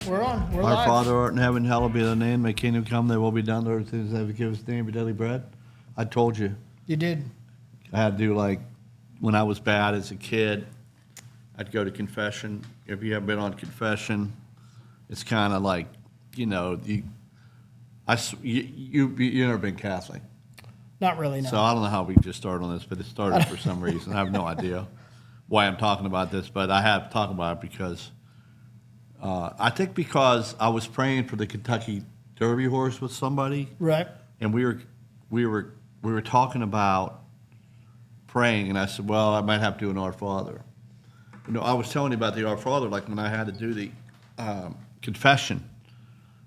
We're on. We're Our live. Father art in heaven, hallowed be thy name. Thy kingdom come, thy will be done on earth as thou give us daily daily bread. I told you. You did. I had to do like, when I was bad as a kid, I'd go to confession. If you haven't been on confession, it's kind of like, you never been Catholic. Not really, no. So I don't know how we just started on this, but it started for some reason. I have no idea why I'm talking about this, but I have to talk about it because I think because I was praying for the Kentucky Derby horse with somebody, Right. and we were talking about praying, and I said, well, I might have to do an Our Father. You know, I was telling you about the Our Father, like when I had to do the confession.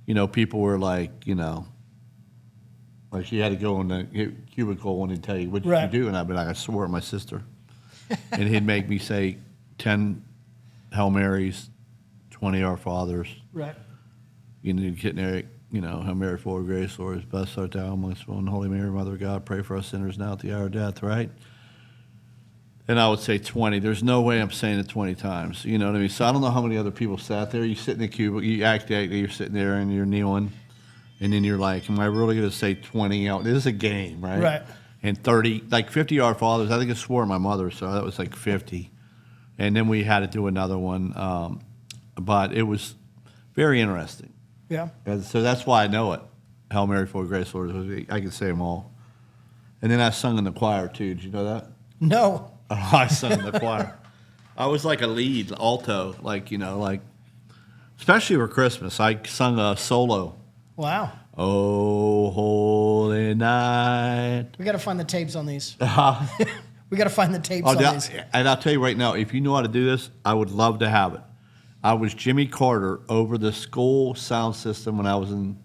You know, people were like, like you had to go in the cubicle and he'd tell you, what did Right. you do? And I'd be like, I swore at my sister. And he'd make me say 10 Hail Marys, 20 Our Fathers. Right. You need to get there, Hail Mary, full of grace, Lord is blessed art thou amongst women. Holy Mary, Mother of God, pray for us sinners now at the hour of death, right? And I would say 20. There's no way I'm saying it 20 times. You know what I mean? So I don't know how many other people sat there. You sit in the cubicle, you act like you're sitting there and you're kneeling. And then you're like, am I really going to say 20 out? This is a game, right? Right. And 30, like 50 Our Fathers. I think I swore at my mother, so that was like 50. And then we had to do another one. But it was very interesting. Yeah. And so that's why I know it. Hail Mary, full of grace, Lord. I can say them all. And then I sung in the choir, too. Did you know that? No. I sung in the choir. I was like a lead, alto, especially for Christmas. I sung a solo. Wow. Oh, holy night. We got to find the tapes on these. We got to find the tapes on these. And I'll tell you right now, if you know how to do this, I would love to have it. I was Jimmy Carter over the school sound system when I was in,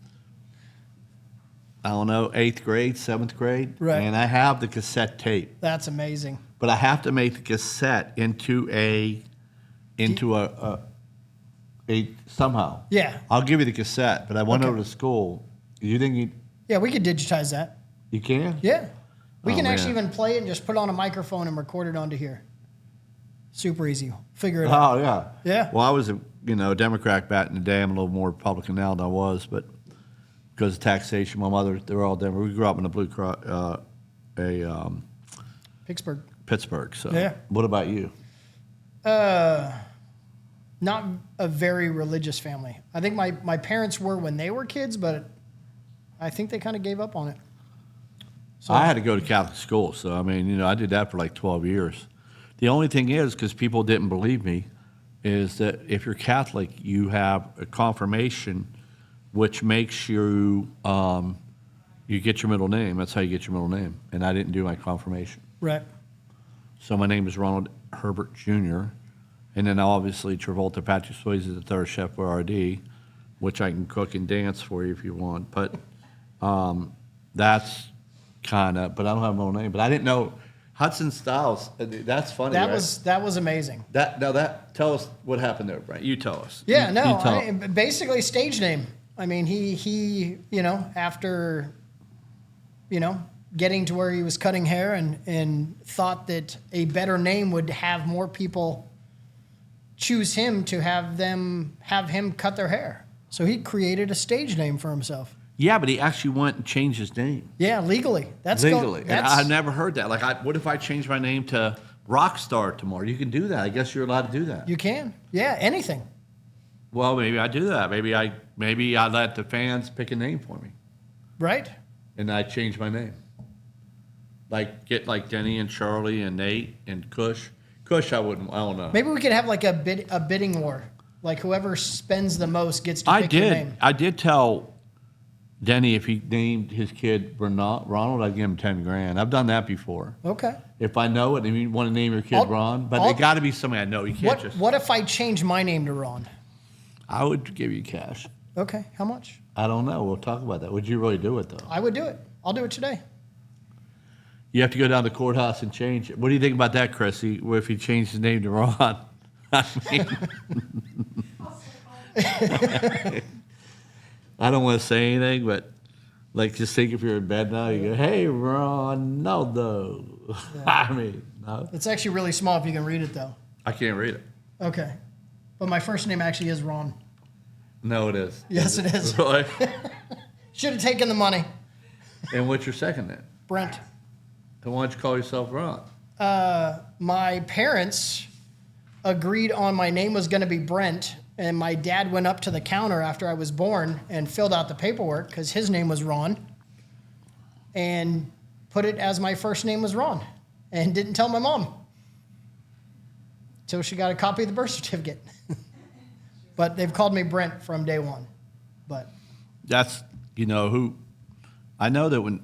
8th grade, 7th grade. Right. And I have the cassette tape. That's amazing. But I have to make the cassette into a somehow. Yeah. I'll give you the cassette, but I went Okay. over to school. You think Yeah, we could digitize that. you can? Yeah. We Oh, can actually man. even play it and just put it on a microphone and record it onto here. Super easy. Figure it out. Oh, yeah. Yeah. Well, I was a Democrat back in the day. I'm a little more Republican now than I was, but because of taxation, my mother, they were all Democrat. We grew up in a blue cross, Pittsburgh. Pittsburgh. So, Yeah. What about you? Not a very religious family. I think my parents were when they were kids, but I think they kind of gave up on it. So I had to go to Catholic school, so I did that for like 12 years. The only thing is, because people didn't believe me, is that if you're Catholic, you have a confirmation, which makes you you get your middle name. That's how you get your middle name. And I didn't do my confirmation, Right. so my name is Ronald Herbert Jr. And then obviously Travolta Patrick Swayze is the third Chef Boyardee, which I can cook and dance for you if you want. But that's kind of. But I don't have my own name. But I didn't know Hudson Styles. That's funny. That right? was amazing. Tell us what happened there, Brian. You tell us. Yeah, You tell. basically stage name. I mean, he after getting to where he was cutting hair and thought that a better name would have more people choose him to have him cut their hair. So he created a stage name for himself. Yeah, but he actually went and changed his name. Yeah, legally. Legally. And I've never heard that. What if I change my name to Rockstar tomorrow? You can do that. I guess you're allowed to do that. You can. Yeah, anything. Well, maybe I do that. Maybe I let the fans pick a name for me, Right? and I change my name. Get like Denny and Charlie and Nate and Kush. Kush, I wouldn't. I don't know. Maybe we could have like a bidding war. Like whoever spends the most gets to pick your name. I did tell Denny if he named his kid Ronald, I'd give him $10,000. I've done that before. Okay. If I know it, and you want to name your kid Ron, but it got to be somebody I know. You can't just. What if I change my name to Ron? I would give you cash. Okay. How much? I don't know. We'll talk about that. Would you really do it though? I would do it. I'll do it today. You have to go down to the courthouse and change it. What do you think about that, Chrissy? If he changed his name to Ron? I mean, I don't want to say anything, but just think if you're in bed now, you go, "Hey, Ronaldo." Yeah. I mean, no. It's actually really small if you can read it though. I can't read it. Okay. But my first name actually is Ron. No, it is. Yes, it is. Really? Should have taken the money. And what's your second name? Brent. And why don't you call yourself Ron? My parents agreed on my name was going to be Brent, and my dad went up to the counter after I was born and filled out the paperwork because his name was Ron, and put it as my first name was Ron, and didn't tell my mom till she got a copy of the birth certificate. But they've called me Brent from day one. But That's, who, I know that when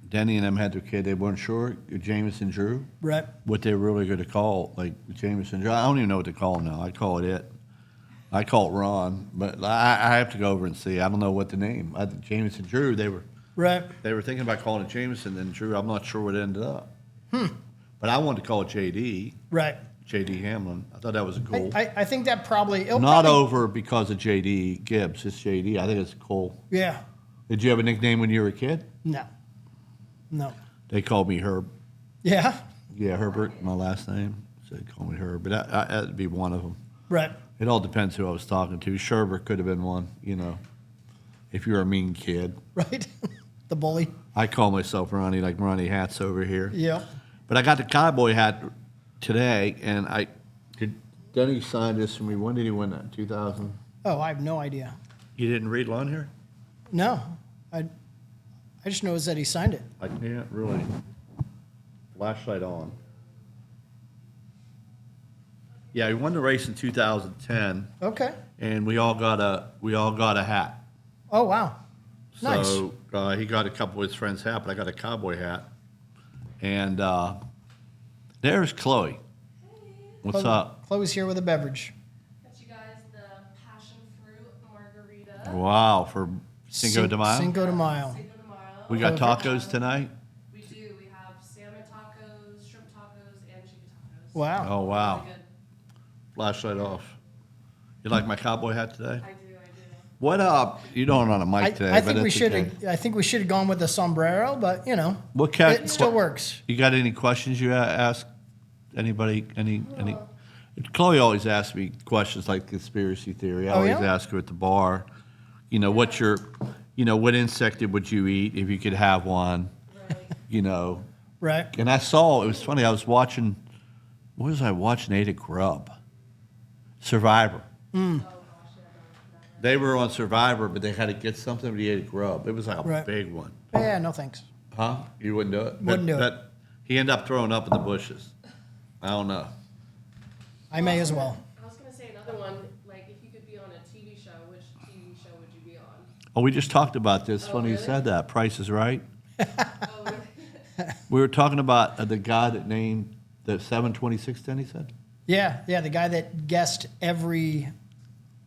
Denny and them had their kid, they weren't sure, Jameson Drew, right, what they were really going to call, like Jameson Drew. I don't even know what to call him now. I call it. I call it Ron, but I have to go over and see. I don't know what the name. Jameson Drew, they were thinking about calling it Jameson and Drew. I'm not sure what it ended up. But I wanted to call it JD. right. JD Hamlin. I thought that was cool. I think that probably Not over because of JD Gibbs. It's JD. I think it's cool. Yeah. Did you have a nickname when you were a kid? No. They called me Herb. Yeah. Yeah, Herbert, my last name. So they called me Herb. But that'd be one of them. Right. It all depends who I was talking to. Sherbert could have been one, if you're a mean kid. Right. The bully. I call myself Ronnie, like Ronnie Hats over here. Yeah. But I got the cowboy hat today, and Denny signed this for me. When did he win that? 2000? Oh, I have no idea. You didn't read it on here? No. I just know that he signed it. I can't really. Flashlight on. Yeah, he won the race in 2010, Okay. and we all got a hat. Oh, wow. Nice. So he got a couple of his friends' hat, but I got a cowboy hat. And there's Chloe. What's up? Chloe's here with a beverage. Got you guys the passion fruit margarita. Wow, for Cinco de Mayo? Cinco de Mayo. Cinco de Mayo. We got tacos tonight? We do. We have salmon tacos, shrimp tacos, and chicken tacos. Wow. Oh, wow. Really good. Flashlight off. You like my cowboy hat today? I do. What up? You don't on a mic today, I but think we it's should okay. have. I think we should have gone with the sombrero, but What cat? it still works. You got any questions you ask anybody? Any? Chloe always asks me questions like conspiracy theory. I always ask her at the bar. What's your, what insect would you eat if you could have one? Right. Right. And I saw, it was funny. I was watching. What was I watching? Ate a grub. Survivor. Oh gosh, yeah, no. They were on Survivor, but they had to get something, but he ate a grub. It was like a big one. Yeah. No thanks. Huh? You wouldn't do it? Wouldn't do it. He ended up throwing up in the bushes. I don't know. I may as well. I was gonna say another one. Like, if you could be on a TV show, which TV show would you be on? Oh, we just talked about this Oh, when you really? said that. Price is Right. Oh, really? We were talking about the guy that named the 726, Denny said? Yeah. Yeah. The guy that guessed every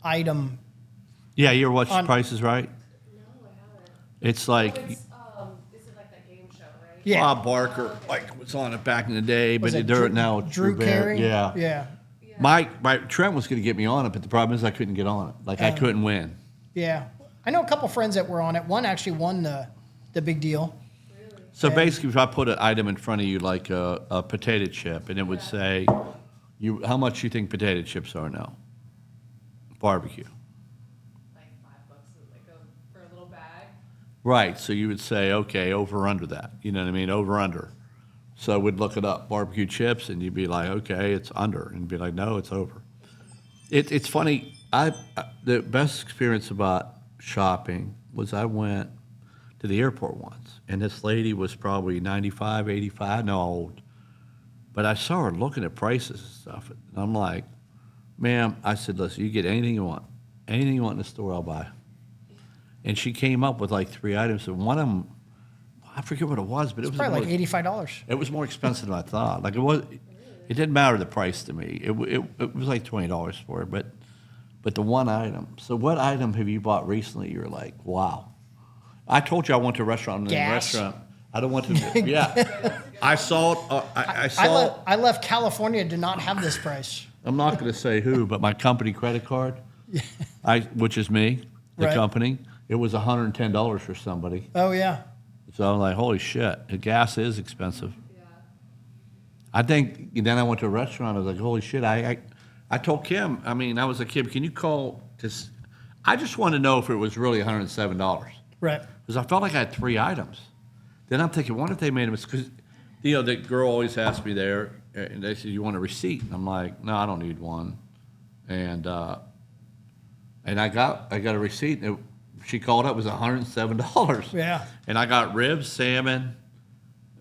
item. Yeah, you ever watched On- Price is Right? No, I haven't. It's like Oh, it's, is it like that game show, right? Yeah. Bob Barker, like was on it back in the day, but Was it they're now Drew Bear. Carey? Yeah. Yeah. Yeah. My Trent was going to get me on it, but the problem is I couldn't get on it. Like I couldn't win. Yeah. I know a couple friends that were on it. One actually won the big deal. Really? So basically, if I put an item in front of you like a potato chip, and it would say, how much you think potato chips are now? Barbecue. Like $5, like for a little bag. Right. So you would say, okay, over or under that. You know what I mean? Over under. So we'd look it up, barbecue chips, and you'd be like, okay, it's under, and be like, no, it's over. It's funny. The best experience about shopping was I went to the airport once, and this lady was probably 95, 85, no old, but I saw her looking at prices and stuff, and I'm like, ma'am, I said, listen, you get anything you want in the store, I'll buy. And she came up with like 3 items, and one of them, I forget what it was, but it was Probably more- like $85. it was more expensive than I thought. Like it didn't matter the price to me. It was like $20 for it, but the one item. So what item have you bought recently? You're like, wow. I told you I went to a restaurant. And in the Gas. restaurant, I don't want to. Yeah, I saw it. I saw. I left California to not have this price. I'm not going to say who, but my company credit card, which is me, the Right. company, it was $110 for somebody. Oh yeah. So I'm like, holy shit, the gas is expensive. Yeah. I think then I went to a restaurant. I was like, holy shit, I I told Kim, I mean, I was like, Kim, can you call? Because I just wanted to know if it was really $107. Right. Because I felt like I had 3 items. Then I'm thinking, what if they made a mistake? Because, you know, the girl always asked me there, and they said, you want a receipt? And I'm like, no, I don't need one. And I got a receipt. And she called up, it was $107. Yeah. And I got ribs, salmon,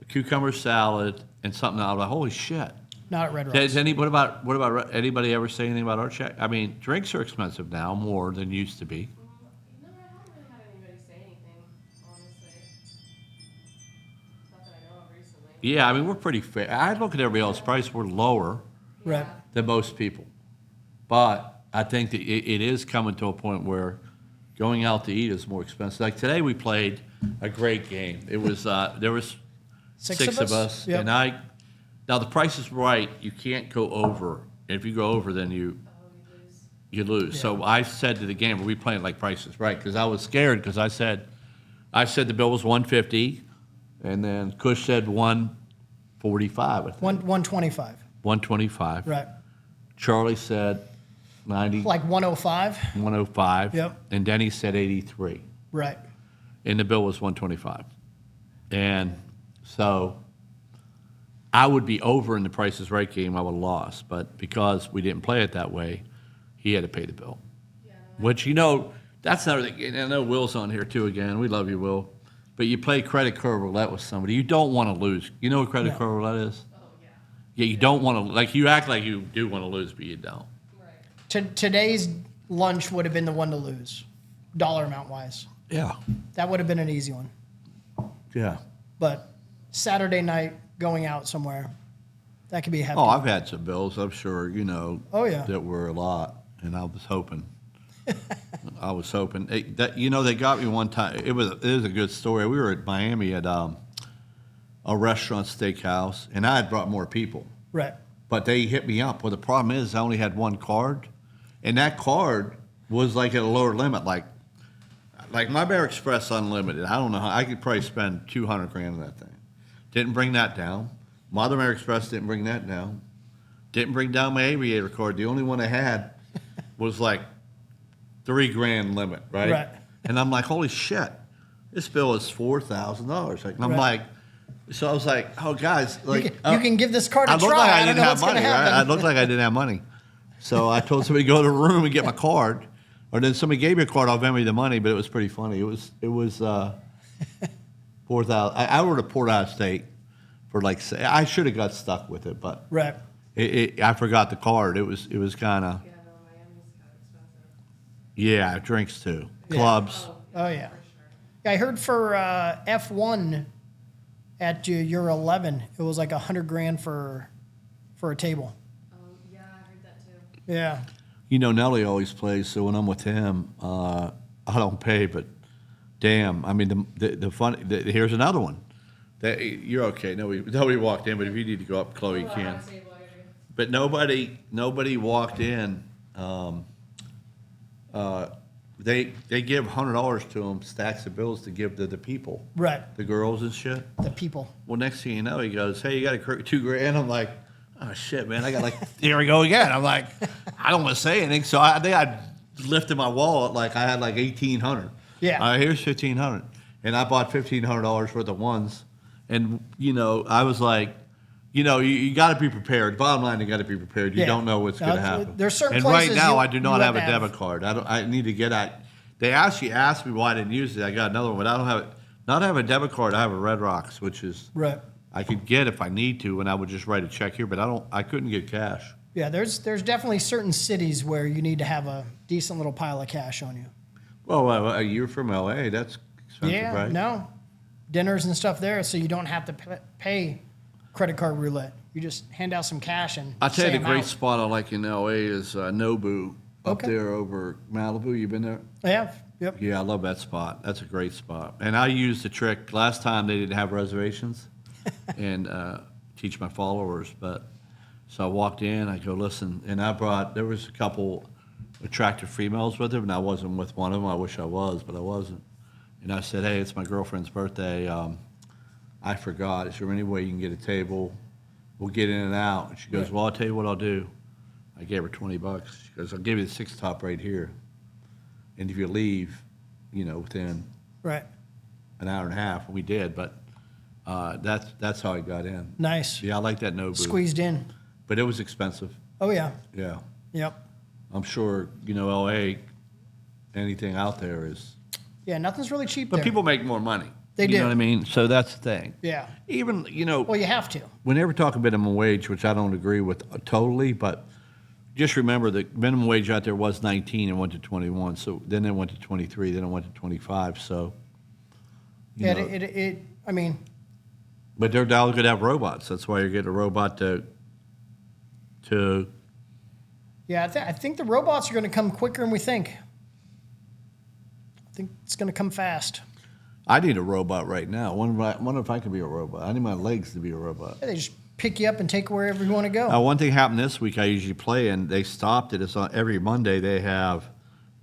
a cucumber salad, and something. I was like, holy shit. Not at Red Rocks. What about anybody ever say anything about our check? I mean, drinks are expensive now, more than used to be. No, I haven't really had anybody say anything, honestly. Not that I know of recently. Yeah, I mean, we're pretty fair. I look at everybody else's price, we're lower Right. than most people. But I think that it is coming to a point where going out to eat is more expensive. Like today we played a great game. It was, there was six of us. Yep. And now the price is right, you can't go over. If you go over, then you lose. Yeah. So I said to the game, are we playing like prices right? Because I was scared because I said the bill was $150, and then Kush said $145, I think. 125. $125. Right. Charlie said 90, Like 105. 105. Yep. And Denny said 83. Right. And the bill was 125. And so I would be over in the Price is Right game, I would have lost. But because we didn't play it that way, he had to pay the bill. Yeah, no, Which, you know, that's another thing. And I know Will's on here too again. We love you, Will. But you play credit card roulette with somebody, you don't want to lose. You know what credit card roulette is? oh, yeah, Yeah, you don't want to, like, you act like you do want to lose, but you don't. right. Today's lunch would have been the one to lose, dollar amount wise. Yeah. That would have been an easy one. Yeah. But Saturday night going out somewhere, that could be a hefty. Oh, I've had some bills, I'm sure, you know. Oh, yeah. That were a lot, and I was hoping. You know, they got me one time. It was a good story. We were at Miami at a restaurant steakhouse, and I had brought more people. Right. But they hit me up. Well, the problem is I only had one card, and that card was like at a lower limit, like my Bear Express Unlimited. I don't know how I could probably spend $200,000 on that thing. Didn't bring that down. My other Bear Express didn't bring that down. Didn't bring down my Aviator card. The only one I had was like $3,000 limit, right? Right. And I'm like, holy shit, this bill is $4,000. Like, and I'm Right. like, so I was like, oh guys, like You can give this card a I try. looked like I don't didn't know have what's going money, to right? I happen. looked like I didn't have money. So I told somebody to go to the room and get my card. Or then somebody gave me a card, I'll Venmo the money, but it was pretty funny. It was 4,000. I ordered a port out of state for like, I should have got stuck with it, but Right. I forgot the card. It was kind of, Yeah, no, Miami's kind of expensive. yeah, drinks too. Yeah. Clubs. Oh, yeah. For sure. Yeah, I heard for F1 at your 11, it was like $100,000 for a table. Yeah, I heard that too. Yeah. You know, Nelly always plays, so when I'm with him, I don't pay, but damn, I mean, the fun, here's another one. You're okay, nobody walked in, but if you need to go up, Chloe, you Oh, can. on a table, I agree. But nobody walked in. They give $100 to them, stacks of bills to give to the people, Right. the girls and shit. The people. Well, next thing you know, he goes, "Hey, you got $2,000?" I'm like, "Oh shit, man! I got like here we go again." I'm like, I don't want to say anything, so I think I lifted my wallet like I had like 1,800. Yeah. Here's 1,500, and I bought $1,500 worth of ones, and you know, I was like, you know, you got to be prepared. Bottom line, you got to be prepared. You Yeah. don't know what's going to happen. There's certain and places right now, you- I do not you have a have to have- debit card. I need to get at. They actually asked me why I didn't use it. I got another one, but I don't have it. Not have a debit card. I have a Red Rocks, which is Right. I could get if I need to, and I would just write a check here. But I couldn't get cash. Yeah, there's definitely certain cities where you need to have a decent little pile of cash on you. Well, you're from LA. That's expensive, Yeah, right? no. Dinners and stuff there, so you don't have to pay credit card roulette. You just hand out some cash and I'll tell you say the I'm great out. spot I like in LA is Nobu up Okay. there over Malibu. You been there? I have. Yep. Yeah, I love that spot. That's a great spot. And I used the trick last time they didn't have reservations and teach my followers. But so I walked in, I go, listen, and there was a couple attractive females with them, and I wasn't with one of them. I wish I was, but I wasn't. And I said, hey, it's my girlfriend's birthday. I forgot. Is there any way you can get a table? We'll get in and out. And she goes, well, I'll tell you what I'll do. I gave her $20. She goes, I'll give you the 6 top right here. And if you leave, within Right. an hour and a half, we did, but that's how I got in. Nice. Yeah, I like that Nobu. Squeezed in. But it was expensive. Oh, yeah. Yeah. Yep. I'm sure, LA, anything out there is. Yeah, nothing's really cheap But there. people make more money. They You do. know what I mean? So that's the thing. Yeah. Even, Well, you have to. whenever talk about minimum wage, which I don't agree with totally, but just remember that minimum wage out there was 19 and went to 21. So then it went to 23, then it went to 25. So, you Yeah, know. I mean, But they're now going to have robots. That's why you're getting a robot to yeah, I think the robots are going to come quicker than we think. I think it's going to come fast. I need a robot right now. I wonder if I could be a robot. I need my legs to be a robot. Yeah, they just pick you up and take wherever you want to go. One thing happened this week. I usually play, and they stopped it. It's on every Monday. They have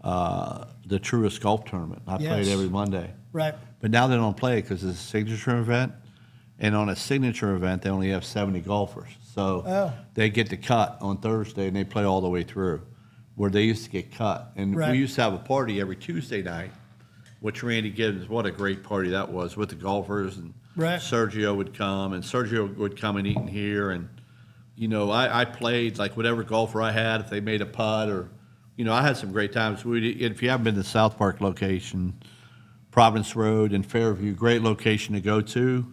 the Truist Golf Tournament. I Yes. play it every Monday. Right. But now they don't play it because it's a signature event. And on a signature event, they only have 70 golfers. So they get to cut on Thursday, and they play all the way through, where they used to get cut. And Right. we used to have a party every Tuesday night, which Randy Gibbs, what a great party that was with the golfers. And Right. Sergio would come, and Sergio would come and eat in here. And, I played like whatever golfer I had, if they made a putt or, I had some great times. If you haven't been to the South Park location, Providence Road and Fairview, great location to go to.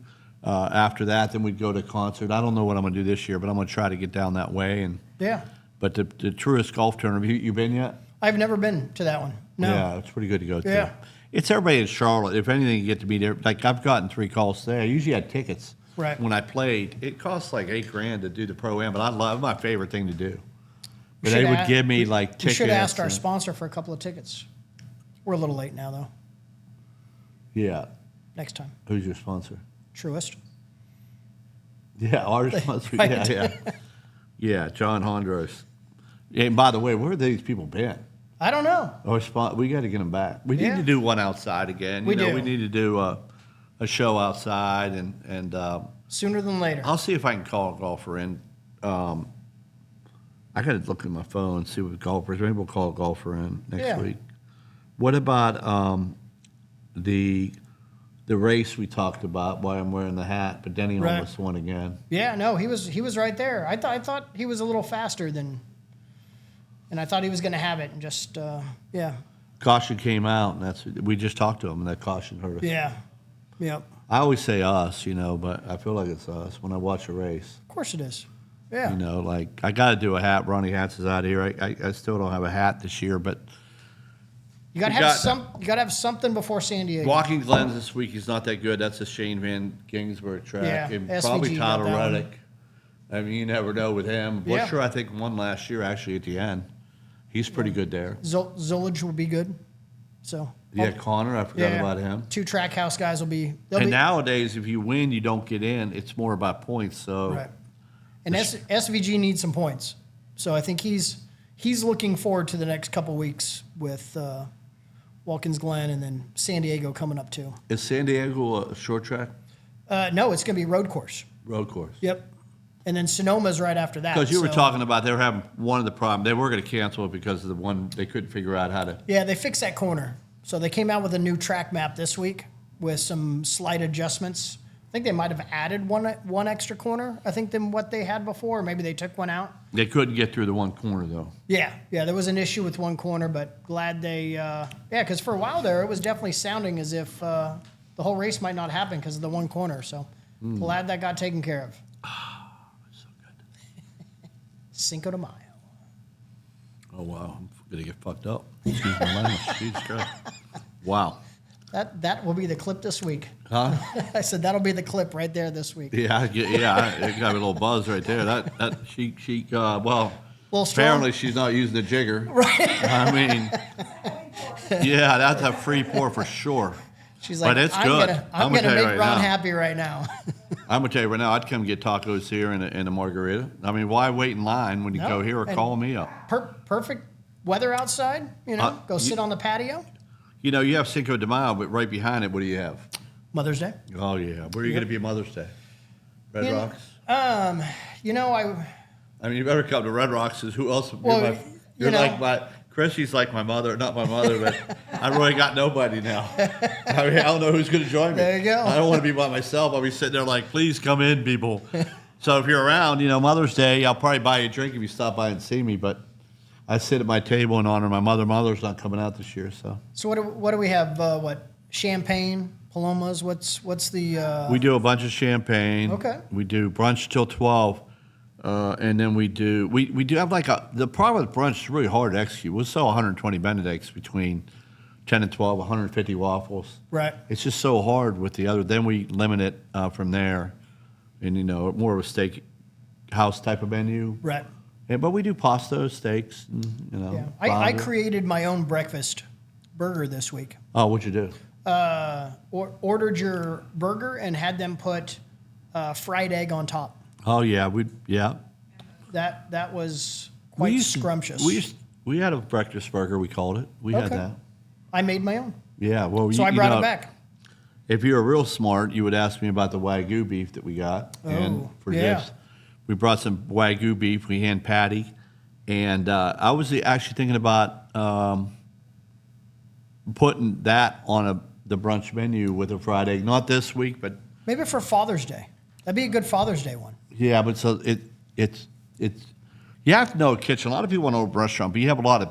After that, then we'd go to a concert. I don't know what I'm going to do this year, but I'm going to try to get down that way. Yeah. But the Truist Golf Tournament, you been yet? I've never been to that one. No. Yeah, it's pretty good to go to. Yeah. It's everybody in Charlotte. If anything, you get to be there. Like, I've gotten 3 calls today. I usually had tickets. Right. When I played, it costs like $8,000 to do the Pro-Am, but it's my favorite thing to do. But should they would a- give me we- like We tickets. should have asked our and- sponsor for a couple of tickets. We're a little late now, though. Yeah. Next time. Who's your sponsor? Truist. Yeah, our sponsor. Right. Yeah. Yeah, John Hondros. And by the way, where have these people been? I don't know. We got to get them back. We need Yeah. to do one outside again. We do. We need to do a show outside, and Sooner than later. I'll see if I can call a golfer in. I got to look at my phone and see what golfers. Maybe we'll call a golfer in next Yeah. week. What about the race we talked about? Why I'm wearing the hat, but Denny Right. almost won again. Yeah, no, he was right there. I thought he was a little faster than, and I thought he was going to have it, and just yeah, Caution came out, and we just talked to him, and that caution hurt us. yeah, yep. I always say us, but I feel like it's us when I watch a race. Of course it is. Yeah, Like I got to do a hat. Ronnie Hats is out here. I still don't have a hat this year, but you got to we have got- You got to have something before San Diego. Walking Glens this week is not that good. That's a Shane Van Ginsburg track. Yeah, And SVG probably got Tyler that one. Reddick. I mean, you never know with him. Yeah. Busher, I think, won last year actually at the end. He's pretty good there. Zollage will be good. So Yeah, Connor, I forgot yeah, about him. 2 track house guys will be. They'll And be nowadays, if you win, you don't get in. It's more about points. So right. And SVG needs some points, so I think he's looking forward to the next couple weeks with Watkins Glen and then San Diego coming up too. is San Diego a short track? No, it's going to be road course. Road course. Yep. And then Sonoma's right after that. Because you were so- talking about they were having one of the problems. They were going to cancel it because of the one they couldn't figure out how to. Yeah, they fixed that corner. So they came out with a new track map this week with some slight adjustments. I think they might have added one extra corner, I think, than what they had before. Or maybe they took one out. They couldn't get through the one corner though. Yeah, there was an issue with one corner, but glad they, because for a while there, it was definitely sounding as if the whole race might not happen because of the one corner. So glad that got taken care of. So good. Cinco de Mayo. Oh wow, I'm gonna get fucked up. Excuse my language. Jesus Christ. Wow. That will be the clip this week. Huh? I said that'll be the clip right there this week. Yeah, it got me a little buzz right there. That she well. Little strong. Apparently she's not using the jigger. Right. I mean, yeah, that's a free pour for sure. She's like, But it's I'm good. gonna I'm make gonna tell you right Ron now. happy right now. I'm gonna tell you right now, I'd come get tacos here and a margarita. I mean, why wait in line when you No, go here or and- call me up? Perfect weather outside. Go sit on the patio. You have Cinco de Mayo, but right behind it, what do you have? Mother's Day. Oh yeah, where are you gonna be Mother's Day? Red In- Rocks. I I mean, you better come to Red Rocks. Who else? Well, You're know. like my Chrissy's like my mother, not my mother, but I really got nobody now. I mean, I don't know who's going to join me. There you go. I don't want to be by myself. I'll be sitting there like, please come in, people. So if you're around, Mother's Day, I'll probably buy you a drink if you stop by and see me. But I sit at my table in honor of my mother. Mother's not coming out this year, so. So what do we have? Champagne, Palomas? What's the? We do a bunch of champagne. Okay. We do brunch till 12. And then we do have the problem with brunch is really hard to execute. We'll sell 120 Benedicts between 10 and 12, 150 waffles. Right. It's just so hard with the other. Then we limit it from there, and more of a steak house type of menu. Right. But we do pasta, steaks, and, Yeah. I fondue. created my own breakfast burger this week. Oh, what'd you do? Ordered your burger and had them put fried egg on top. Oh yeah, That was quite scrumptious. We had a breakfast burger. We called it. We had Okay. that. I made my own, Yeah. Well, so I brought it back. If you were real smart, you would ask me about the Wagyu beef that we got. And Oh, for yeah. this, we brought some Wagyu beef. We hand patty. And I was actually thinking about putting that on the brunch menu with a fried egg. Not this week, but Maybe for Father's Day. That'd be a good Father's Day one. yeah, but so it's you have to know a kitchen. A lot of people want to open a restaurant, but you have a lot of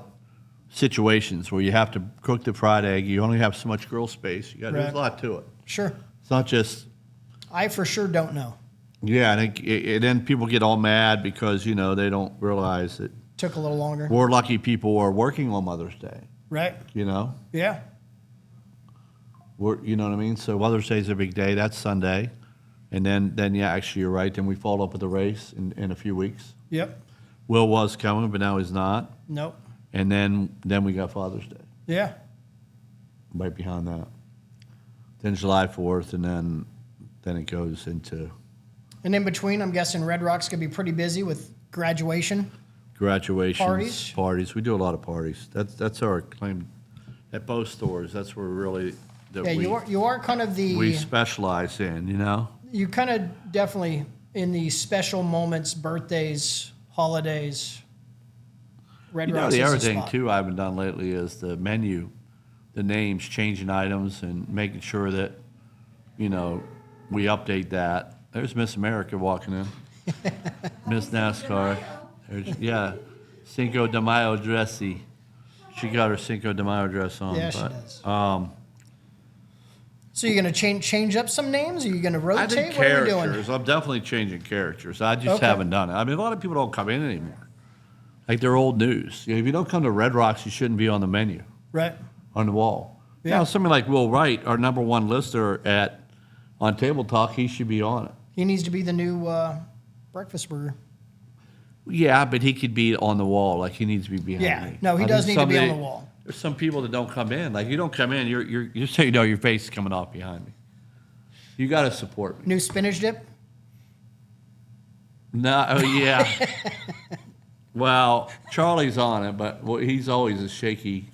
situations where you have to cook the fried egg. You only have so much grill space. There's Right. a lot to it. Sure. It's not just I for sure don't know. yeah, and then people get all mad because they don't realize that Took a little longer. we're lucky people are working on Mother's Day. Right. Yeah. You know what I mean. So Mother's Day is a big day. That's Sunday, and then yeah, actually you're right. Then we follow up with the race in a few weeks. Yep. Will was coming, but now he's not. Nope. And then we got Father's Day Yeah. right behind that. Then July 4th, and then it goes into And in between, I'm guessing Red Rock's gonna be pretty busy with graduation. graduations, Parties. We do a lot of parties. That's our claim at both stores. That's where really Yeah, you are kind of we the specialize in. you kind of definitely in the special moments, birthdays, holidays. Red Rock's The is other the thing spot. too I haven't done lately is the menu, the names, changing items, and making sure that we update that. There's Miss America walking in, Miss NASCAR. Yeah, Cinco de Mayo dressy. She got her Cinco de Mayo dress on. Yeah, she but, does. So you're gonna change up some names? Are you gonna I rotate? think What are we doing? characters. I'm definitely changing characters. I just Okay. haven't done it. I mean, a lot of people don't come in anymore. Like they're old news. If you don't come to Red Rocks, you shouldn't be on the menu, Right. on the wall. Yeah. Now, somebody like Will Wright, our number one lister on Table Talk, he should be on it. He needs to be the new breakfast burger. Yeah, but he could be on the wall. Like he needs to be behind Yeah. me. No, he I does think need to be on somebody- the wall. There's some people that don't come in. Like you don't come in, you're so your face is coming off behind me. You got to support me. New spinach dip. No, oh yeah. Well, Charlie's on it, but he's always a shaky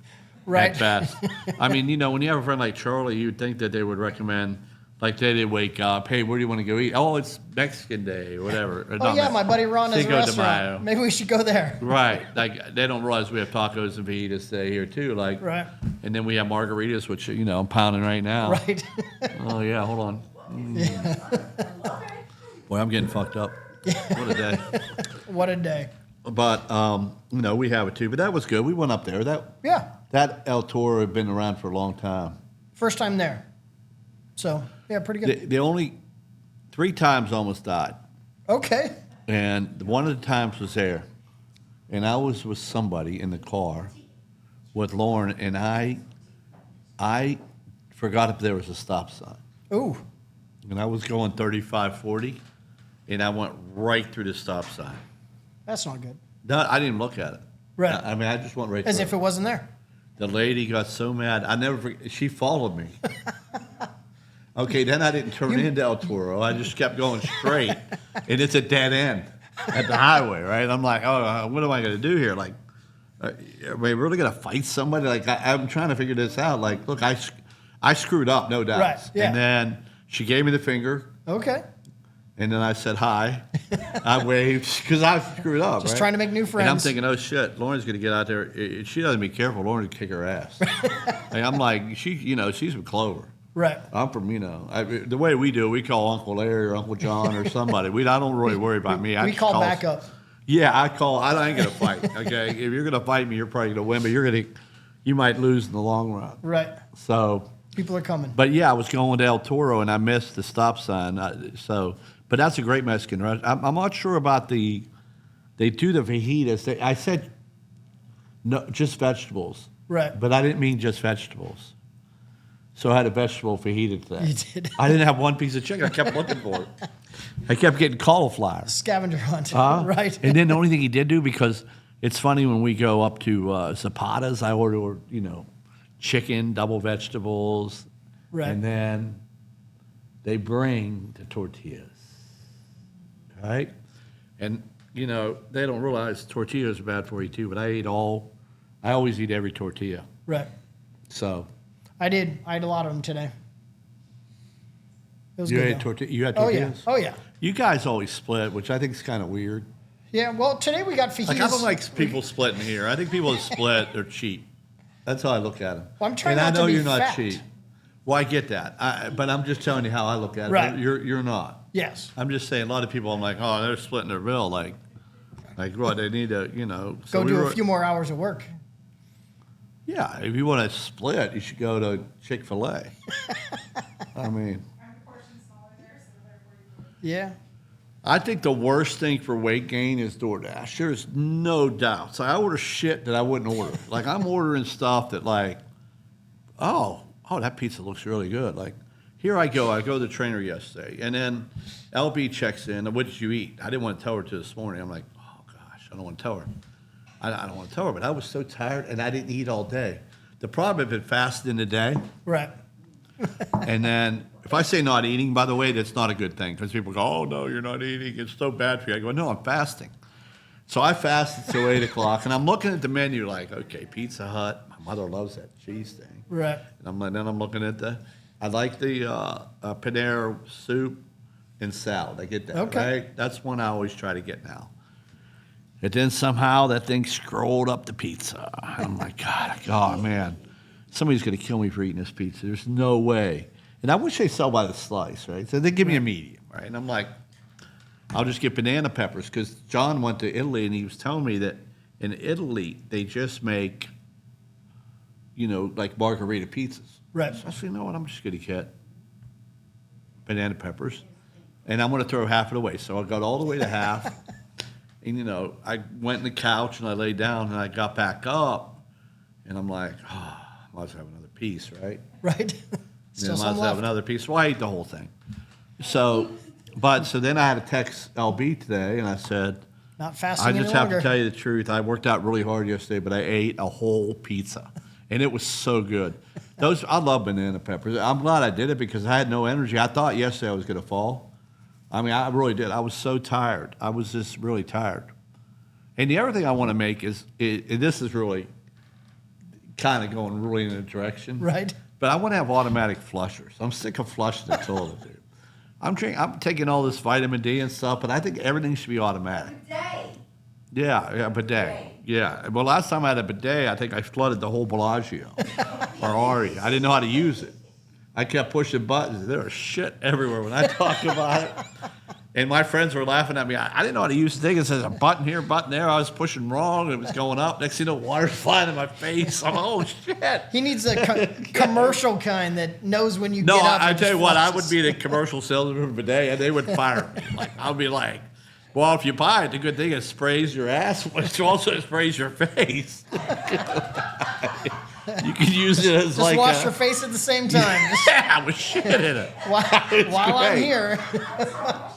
Right. at best. I mean, when you have a friend like Charlie, you'd think that they would recommend, like they wake up, hey, where do you want to go eat? Oh, it's Mexican Day or whatever. Or Oh not yeah, Mexican. my buddy Ron has a Cinco de Mayo. restaurant. Maybe we should go there. Right. Like they don't realize we have tacos and fajitas today here too. Like, Right. And then we have margaritas, which I'm pounding right now. Right. Oh yeah, hold on. Boy, I'm getting fucked up. What a day. What a day. But we have it too. But that was good. We went up there. Yeah. That El Toro had been around for a long time. First time there. So yeah, pretty good. The only 3 times almost died, Okay. and one of the times was there, and I was with somebody in the car with Lauren, and I forgot if there was a stop sign, Ooh. and I was going 35, 40, and I went right through the stop sign. That's not good. No, I didn't even look at it. Right. I mean, I just went right As through if it wasn't there. The lady got so mad. I never forget. She followed me. Okay, then I didn't turn into El Toro. I just kept going straight, and it's a dead end at the highway, right? I'm like, oh, what am I going to do here? Like, are we really going to fight somebody? Like, I'm trying to figure this out. Like, look, I screwed up, no doubt. Right, yeah. And then she gave me the finger, Okay. And then I said hi. I waved because I screwed up. Just right? trying to make new friends. And I'm thinking, oh shit, Lauren's gonna get out there. If she doesn't be careful, Lauren will kick her ass. And I'm like, she's from Clover. Right. I'm from, the way we do it, we call Uncle Larry or Uncle John or somebody. I don't really worry about me. We call backup. Yeah, I ain't gonna fight. Okay, if you're gonna fight me, you're probably gonna win, but you might lose in the long run. Right. So. People are coming. But yeah, I was going to El Toro and I missed the stop sign. But that's a great Mexican restaurant. I'm not sure about they do the fajitas. I said no, just vegetables. Right. But I didn't mean just vegetables. So I had a vegetable fajita today. You did. I didn't have one piece of chicken. I kept looking for it. I kept getting cauliflower. Scavenger hunt. Right. And then the only thing he did do, because it's funny when we go up to Zapata's, I order, chicken, double vegetables, Right. and then they bring the tortillas, right? And, they don't realize tortillas are bad for you too, but I always eat every tortilla. Right. So. I did. I ate a lot of them today. It was You good. had tortillas? Oh, yeah. You guys always split, which I think is kind of weird. Yeah, well, today we got fajitas. Like, I don't like people splitting here. I think people that split, they're cheap. That's how I look at them. Well, I'm trying and not I know to be you're not fat. cheap. Well, I get that. But I'm just telling you how I look at it. Right. You're not. Yes. I'm just saying a lot of people, I'm like, oh, they're splitting their bill. Like what? They need to, Go do a few more hours of work. Yeah, if you want to split, you should go to Chick-fil-A. I mean. Yeah. I think the worst thing for weight gain is DoorDash. There's no doubt. So I order shit that I wouldn't order. Like, I'm ordering stuff that, like, oh, that pizza looks really good. Like, here I go to the trainer yesterday, and then LB checks in. What did you eat? I didn't want to tell her till this morning. I'm like, oh gosh, I don't want to tell her. I don't want to tell her, but I was so tired, and I didn't eat all day. The problem, I've been fasting today. Right. And then if I say not eating, by the way, that's not a good thing, because people go, oh, no, you're not eating. It's so bad for you. I go, no, I'm fasting. So I fasted till 8 o'clock, and I'm looking at the menu like, okay, Pizza Hut. My mother loves that cheese thing. Right. And I'm looking at I like the Panera soup and salad. I get that, Okay. right? That's one I always try to get now. And then somehow that thing scrolled up the pizza. And I'm like, God, man, somebody's going to kill me for eating this pizza. There's no way. And I wish they sell by the slice, right? So they give me a medium, right? And I'm like, I'll just get banana peppers, because John went to Italy and he was telling me that in Italy they just make, like margarita pizzas. Right. So I said, you know what, I'm just going to get banana peppers, and I'm going to throw half of it away. So I got all the way to half. And, I went in the couch and I laid down and I got back up and I'm like, I must have another piece, right? Right. Still Still must some have left. another piece. Well, I ate the whole thing. So then I had to text LB today and I said, Not fasting I any just have longer. to tell you the truth. I worked out really hard yesterday, but I ate a whole pizza. And it was so good. I love banana peppers. I'm glad I did it because I had no energy. I thought yesterday I was going to fall. I mean, I really did. I was so tired. I was just really tired. And the other thing I want to make is this is really kind of going really in a direction. Right. But I want to have automatic flushers. I'm sick of flushing the toilet, dude. I'm taking all this vitamin D and stuff, but I think everything should be automatic. Bidet. Yeah, bidet. Yeah. Well, last time I had a bidet, I think I flooded the whole Bellagio or Ari. I didn't know how to use it. I kept pushing buttons. There was shit everywhere when I talk about it. And my friends were laughing at me. I didn't know how to use the thing. It says a button here, button there. I was pushing wrong. It was going up. Next thing you know, water's flying in my face. I'm like, oh, shit. He needs a commercial kind that knows when you No, get up. I and tell you just what, I would flushes. be the commercial salesman for bidet, and they would fire me. Like, I'd be like, well, if you buy it, the good thing is it sprays your ass, but it also sprays your face. You can use it as Just like wash your face at the same time. Just yeah, with shit in it. while I'm great. here.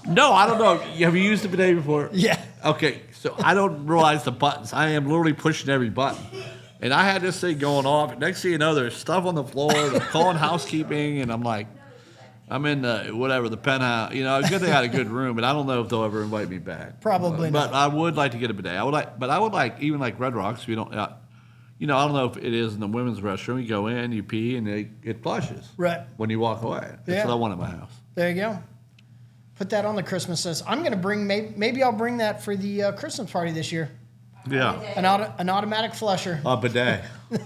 No, I don't know. Have you used a bidet before? Yeah. Okay, so I don't realize the buttons. I am literally pushing every button. And I had this thing going off. Next thing you know, there's stuff on the floor. They're calling housekeeping, and I'm like, I'm in the penthouse. Good thing I had a good room, and I don't know if they'll ever invite me back. Probably But not. I would like to get a bidet. I would like even like Red Rocks. We don't. I don't know if it is in the women's restroom. You go in, you pee, and it flushes. Right. When you walk away. That's Yeah. what I want in my house. There you go. Put that on the Christmas list. I'm going to bring, maybe I'll bring that for the Christmas party this year. Yeah. An automatic flusher. A bidet. Yeah,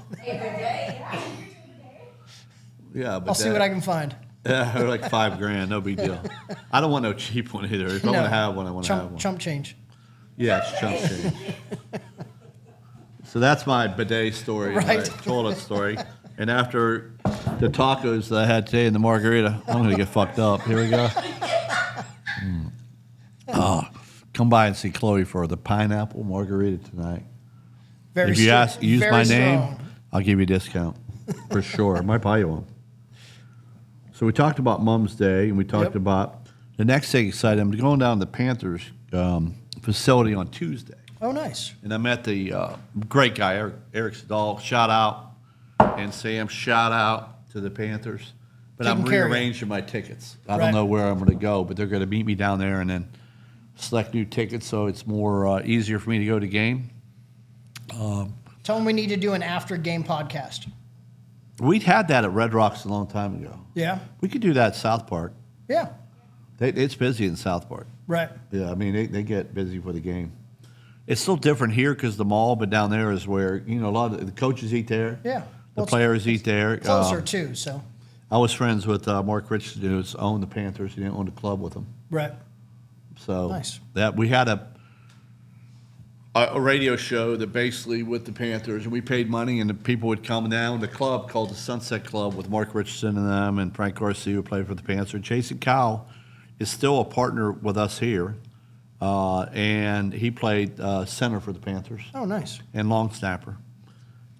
a bidet. I'll see what I can find. Yeah, they're like $5,000, no big deal. I don't want no cheap one either. If I want to have one, I want to have one. Chump change. Yeah, it's chump change. So that's my bidet story, Right. my toilet story. And after the tacos that I had today and the margarita, I'm going to get fucked up. Here we go. Oh, come by and see Chloe for the pineapple margarita tonight. Very If you use very my name, strong. I'll give you a discount for sure. I might buy you one. So we talked about Mom's Day, and we talked Yep. about the next thing exciting. I'm going down to the Panthers facility on Tuesday. Oh, nice. And I met the great guy, Eric Sedal. Shout out. And Sam, shout out to the Panthers. But I'm Taking care of you. rearranging my tickets. I Right. don't know where I'm going to go, but they're going to meet me down there and then select new tickets so it's more easier for me to go to game. Tell them we need to do an after-game podcast. We'd had that at Red Rocks a long time ago. Yeah? We could do that at South Park. Yeah. It's busy in South Park. Right. Yeah, I mean, they get busy for the game. It's still different here because the mall, but down there is where, a lot of the coaches eat there. Yeah. The Well, it's players eat there. Closer, too, so. I was friends with Mark Richardson, who owned the Panthers. He didn't own the club with them. Right. So Nice. that we had a radio show that basically with the Panthers, and we paid money, and the people would come down. The club called the Sunset Club with Mark Richardson and them, and Frank Garcia, who played for the Panthers. Jason Cowell is still a partner with us here, and he played center for the Panthers Oh, nice. and long snapper.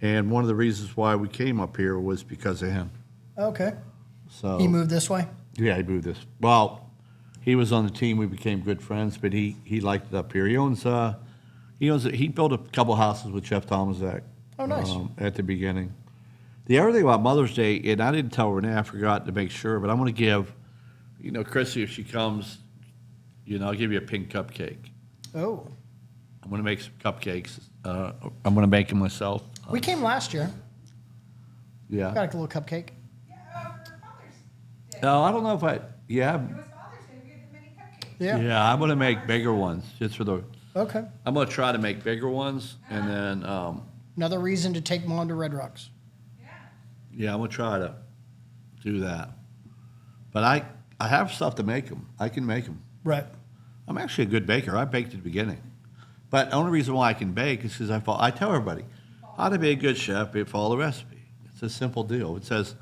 And one of the reasons why we came up here was because of him. Okay. So He moved this way? Yeah, he moved this. Well, he was on the team. We became good friends, but he liked it up here. He built a couple houses with Jeff Tomaszek. Oh, nice. At the beginning. The other thing about Mother's Day, and I didn't tell Renee, I forgot to make sure, but I'm going to give, Chrissy, if she comes, I'll give you a pink cupcake. Oh. I'm going to make some cupcakes. I'm going to make them myself. We came last year. Yeah. Got a little cupcake. No, I don't know if yeah. It was Father's Day. We had the mini cupcakes. Yeah. Yeah, I'm going to make bigger ones just for the. Okay. I'm going to try to make bigger ones, and then, Another reason to take Mom to Red Rocks. yeah, I'm going to try to do that. But I have stuff to make them. I can make them. Right. I'm actually a good baker. I baked at the beginning. But the only reason why I can bake is because I tell everybody, how to be a good chef, follow the recipe. It's a simple deal. It says,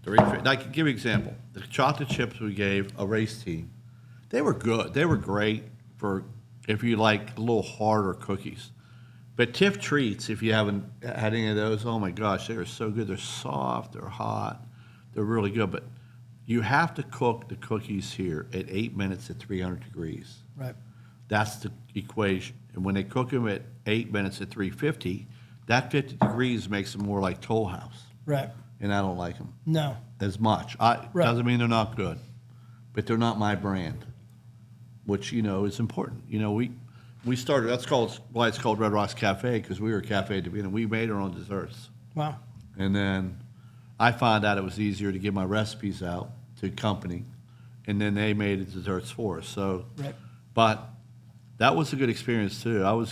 I can give you an example. The chocolate chips we gave a race team, they were good. They were great for if you like a little harder cookies. But Tiff Treats, if you haven't had any of those, oh my gosh, they are so good. They're soft, they're hot, they're really good. But you have to cook the cookies here at 8 minutes at 300 degrees. Right. That's the equation. And when they cook them at 8 minutes at 350, that 50 degrees makes them more like Toll House. Right. And I don't like them No. as much. Right. Doesn't mean they're not good, but they're not my brand, which, is important. We started, why it's called Red Rocks Cafe, because we were a cafe at the beginning. We made our own desserts. Wow. And then I found out it was easier to give my recipes out to a company, and then they made the desserts for us. So, Right. but that was a good experience too. I've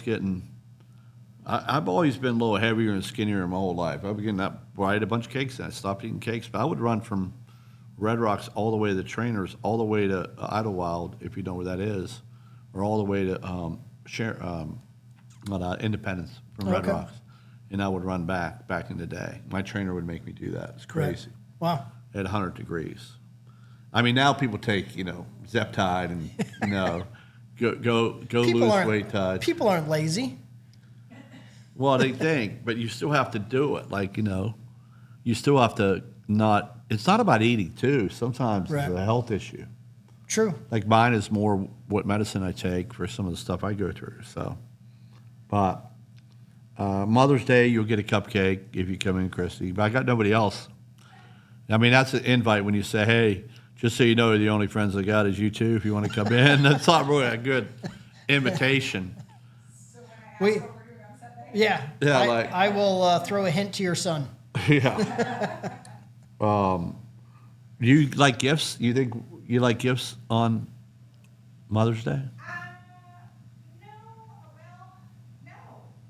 always been a little heavier and skinnier in my whole life. I began that, I ate a bunch of cakes and I stopped eating cakes. But I would run from Red Rocks all the way to the Trainers, all the way to Idlewild, if you know where that is, or all the way to Independence from Red Okay. Rocks. And I would run back in the day. My trainer would make me do that. It's crazy. Wow. At 100 degrees. I mean, now people take, Zeptide and, go lose weight tide. People aren't lazy. Well, they think, but you still have to do it. Like, you still have to not, it's not about eating too. Sometimes Right. it's a health issue. True. Like mine is more what medicine I take for some of the stuff I go through. So, but Mother's Day, you'll get a cupcake if you come in, Christy. But I got nobody else. I mean, that's an invite when you say, hey, just so you know, the only friends I got is you two if you want to come in. That's not really a good invitation. So when I ask We- what we're doing on Sunday, Yeah. Yeah, I will throw a hint to your son. Yeah. You like gifts? You think you like gifts on Mother's Day? No, well, no.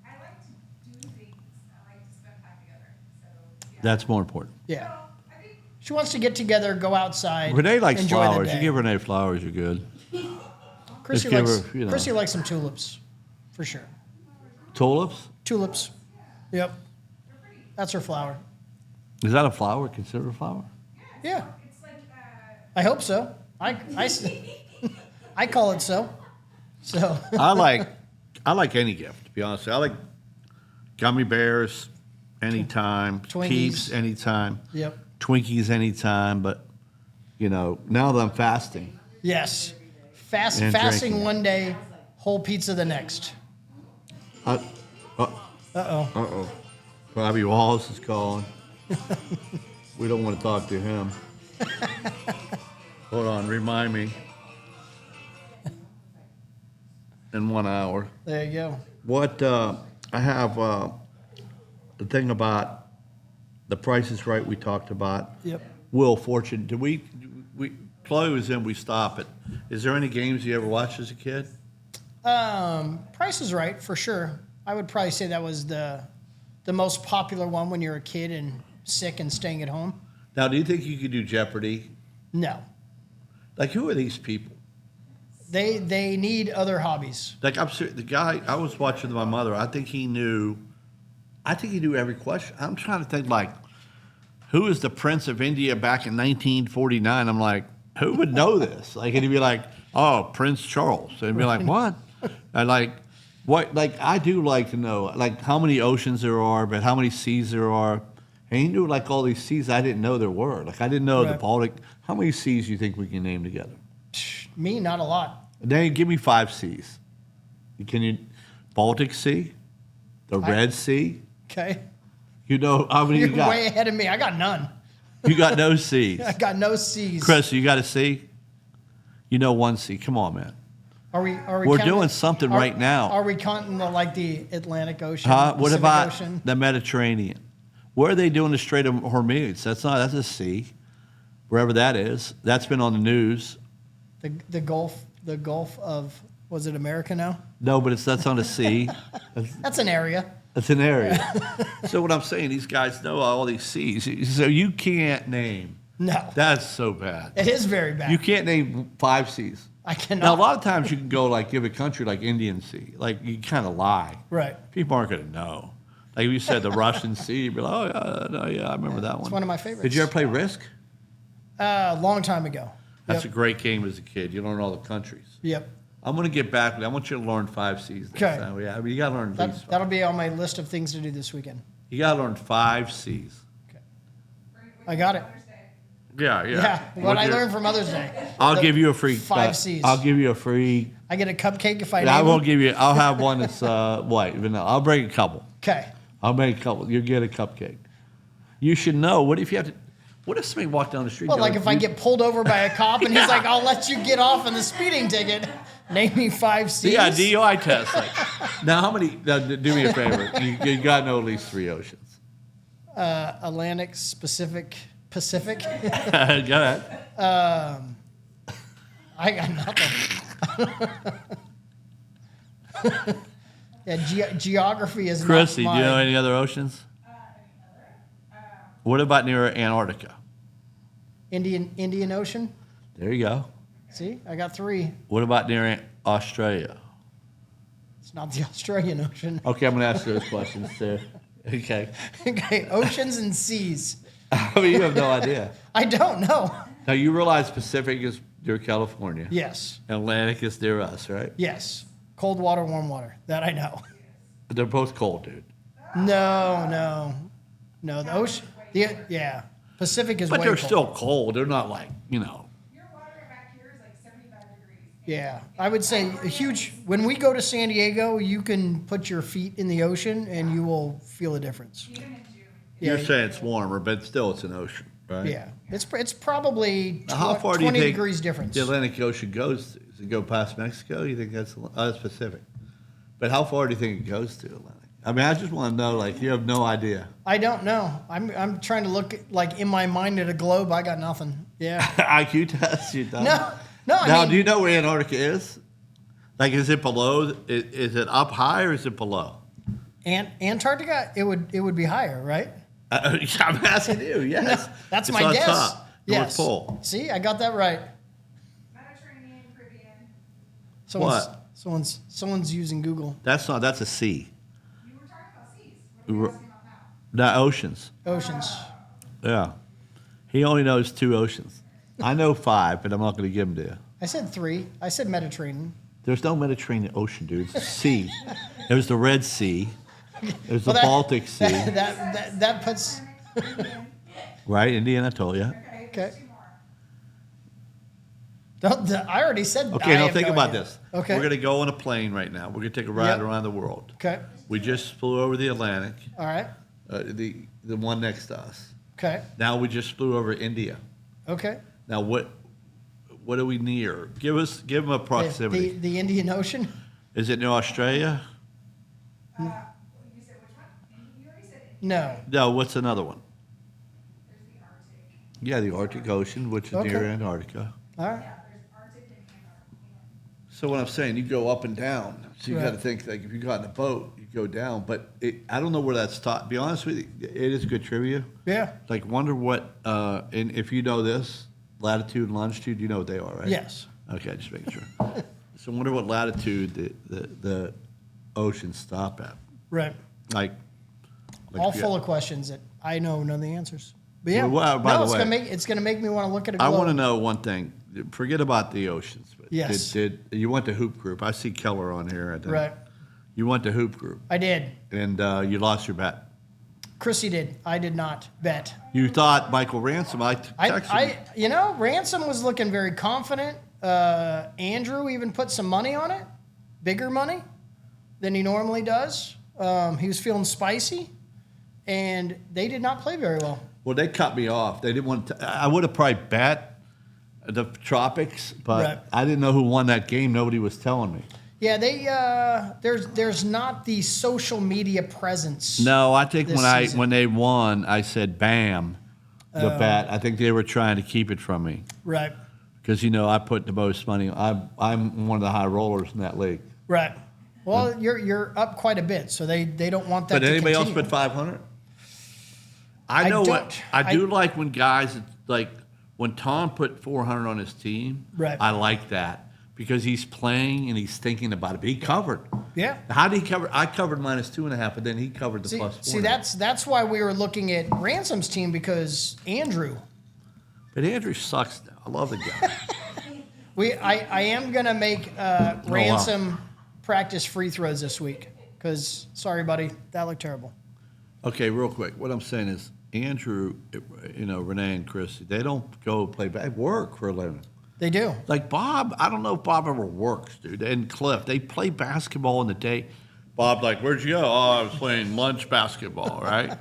I like to do things. I like to spend time together. So, yeah. That's more important. Yeah. So, I think She wants to get together, go outside. Renee likes enjoy the flowers. You day. give Renee flowers, you're good. Chrissy just give likes, her, you know. Chrissy likes some tulips, for sure. Tulips? Tulips. Yep. That's her flower. Is that a flower? Considered a flower? Yeah. it's like, I hope so. I call it so. So I like any gift, to be honest with you. I like gummy bears anytime, Twinkies. Peeps anytime, yep. Twinkies anytime, but, you know, now that I'm fasting, Yes. And Fasting drinking. one day, whole pizza the next. Uh-oh. Bobby Wallace is calling. We don't want to talk to him. Hold on, remind me. In 1 hour. There you go. What, I have, the thing about the Price is Right we talked about. Yep. Wheel of Fortune, Chloe was in, we stop it. Is there any games you ever watched as a kid? Price is Right, for sure. I would probably say that was the most popular one when you're a kid and sick and staying at home. Now, do you think you could do Jeopardy? No. Like, who are these people? They need other hobbies. Like, I'm serious, the guy, I was watching my mother, I think he knew every question. I'm trying to think, like, who is the Prince of India back in 1949? I'm like, who would know this? Like, and he'd be like, oh, Prince Charles. And he'd be like, what? And like, what, like, I do like to know, like, how many oceans there are, but how many seas there are. And he knew, like, all these seas I didn't know there were. Like, I didn't know the Right. Baltic. How many seas do you think we can name together? Me, not a lot. Then give me 5 seas. Can you, Baltic Sea, the Red Sea? Okay. You know how many You're you got? way ahead of me. I got none. You got no seas. I got no C's. Chris, you got a sea? You know 1 sea. Come on, man. Are we We're doing something right now. Are we counting the Atlantic Ocean? Huh? What Pacific about Ocean? the Mediterranean? Where are they doing the Strait of Hormuz? That's a sea. Wherever that is. That's been on the news. The Gulf of, was it America now? No, but that's on a sea. That's an area. It's an area. So what I'm saying, these guys know all these seas. So you can't name. No. That's so bad. It is very bad. You can't name 5 seas. I cannot. Now, a lot of times you can go, like, give a country like Indian Sea. Like, you kind of lie. Right. People aren't going to know. Like, if you said the Russian Sea, you'd be like, oh, yeah, no, yeah, I remember that one. It's one of my favorites. Did you ever play Risk? Long time ago. That's Yep. a great game as a kid. You learn all the countries. Yep. I'm going to get back. I want you to learn 5 seas. next Okay. time. Yeah, I mean, you got to learn at least 5. That'll be on my list of things to do this weekend. You got to learn 5 seas. I got it. Mother's Day. Yeah, yeah. Yeah. What With I your- learned for Mother's Day. I'll The give you a free 5 C's. I'll give you a free. I get a cupcake if I I name won't them? give you. I'll have one that's white vanilla. I'll bring a couple. Okay. I'll make a couple. You'll get a cupcake. You should know. What if you have to? What if somebody walked down the street? Well, they're like if I get pulled over by a cop and he's like, I'll let you get off on the speeding ticket. Name me 5 C's. Yeah, DUI test. Like, now, how many? Now, do me a favor. You got to know at least 3 oceans. Atlantic, Pacific. Go ahead. I got nothing. Yeah, geography is Chrissy, not do you know my... any other oceans? What about near Antarctica? Indian Ocean. There you go. See, I got 3. What about near Australia? It's not the Australian Ocean. Okay, I'm going to ask those questions too. Okay. Okay, oceans and seas. I mean, you have no idea. I don't know. Now, you realize Pacific is near California. Yes, Atlantic is near us, right? yes. Cold water, warm water. That I know. They're both cold, dude. No. The ocean. Yeah. Pacific is But way they're cold. still cold. They're not like, you know. Your water back here is like 75 degrees. Yeah, I would say a huge. When we go to San Diego, you can put your feet in the ocean and you will feel a difference. Even in June. Yeah, You're saying it's warmer, but still it's an ocean, right? yeah. It's probably Now, how far do you 20 think degrees difference. the Atlantic Ocean goes to? Does it go past Mexico? You think that's Pacific? But how far do you think it goes to Atlantic? I mean, I just want to know. Like, you have no idea. I don't know. I'm trying to look like in my mind at a globe. I got nothing. Yeah. IQ test, you done? No, I Now, mean, do you know where Antarctica is? Like, is it below? Is it up high or is it below? Antarctica, it would be higher, right? I'm asking you. Yes, That's It's my on guess. Top, North Yes. Pole. See, I got that right. Mediterranean, Caribbean. Someone's using Google. That's not. That's a sea. You were talking about seas. What are we asking about now? Not oceans. Oceans. Yeah. He only knows 2 oceans. I know 5, but I'm not going to give them to you. I said 3. I said Mediterranean. There's no Mediterranean Ocean, dude. It's a sea. There's the Red Sea. There's the Well, Baltic Sea. That puts. Caribbean. Right, Indiana, I told you. Okay, Okay. there's 2 more. I already said. Okay, I now have think no about idea. this. Okay. We're going to go on a plane right now. We're going to take a ride Yep. around the world. Okay. We just flew over the Atlantic, All right. the one next to us. Okay. Now we just flew over India. Okay. Now what are we near? Give them a proximity. The Indian Ocean. Is it near Australia? You said which one? You already said it. No. No, what's another one? There's the Arctic. Yeah, the Arctic Ocean, which is near Okay. Antarctica. All right. Yeah, there's Arctic and Antarctica. So what I'm saying, you go up and down. So you Right. got to think, like, if you got in a boat, you go down. But I don't know where that's taught. Be honest with you, it is good trivia. Yeah. Like, wonder what, and if you know this, latitude and longitude, you know what they are, right? Yes. Okay, just making sure. So wonder what latitude the oceans stop at. Right. Like All if you full got- of questions that I know none of the answers. But yeah. Well, by no, the it's way- gonna make me want to look at a I globe. want to know one thing. Forget about the oceans. But Yes. Did you went to hoop group? I see Keller on here. I think. Right. You went to hoop group I did. and you lost your bet. Chrissy did. I did not bet. You thought Michael Ransom. I texted you. Ransom was looking very confident. Andrew even put some money on it, bigger money than he normally does. He was feeling spicy, and they did not play very well. Well, they cut me off. They didn't want to. I would have probably bet the Tropics, but Right. I didn't know who won that game. Nobody was telling me. Yeah, there's not the social media presence. No, I think This season. when they won, I said, "Bam," the bet. I think they were trying to keep it from me Right. because I put the most money. I'm one of the high rollers in that league. Right. Well, you're up quite a bit, so they don't want that. But to anybody else continue. put 500? I I know what don't- I do like when guys like when Tom put 400 on his team. Right. I like that because he's playing and he's thinking about it. But he covered. Yeah. How did he cover? I covered -2.5, but then he covered the plus 4. See, that's why we were looking at Ransom's team because Andrew. But Andrew sucks now. I love the guy. I am gonna make Ransom practice free throws this week because sorry, buddy, that looked terrible. Okay, real quick. What I'm saying is Andrew, Renee and Chris, they don't go play back work for a living. They do. Like Bob, I don't know if Bob ever works, dude. And Cliff, they play basketball in the day. Bob, like, where'd you go? Oh, I was playing lunch basketball, right?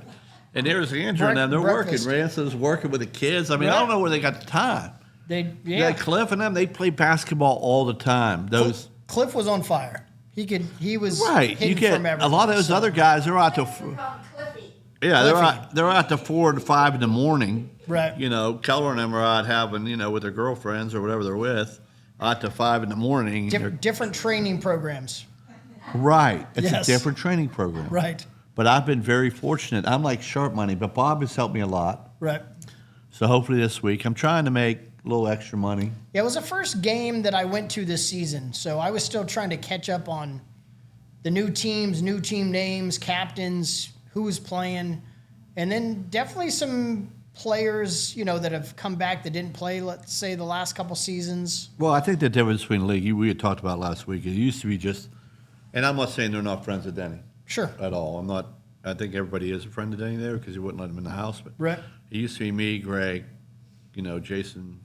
And there's Andrew and them. They're Breakfast. working. Ransom's working with the kids. I mean, I don't Right. know where they got the time. Yeah. Cliff and them, they play basketball all the time. Those Cliff was on fire. He was right. hidden You get from everything, a lot of those so- other guys. They're out to Cliffy. yeah, Cliffy. they're out to 4 to 5 in the morning. Right. Keller and them are out having with their girlfriends or whatever they're with, out to 5 in the morning. different training programs. Right. It's Yes. a different training program. Right. But I've been very fortunate. I'm like sharp money, but Bob has helped me a lot. Right. So hopefully this week, I'm trying to make a little extra money. Yeah, it was the first game that I went to this season, so I was still trying to catch up on the new teams, new team names, captains, who was playing, and then definitely some players, that have come back that didn't play, let's say, the last couple seasons. Well, I think the difference between the league, we had talked about last week, it used to be just, and I'm not saying they're not friends with Denny Sure. at all. I think everybody is a friend of Denny there because he wouldn't let him in the house. But Right. it used to be me, Greg, Jason.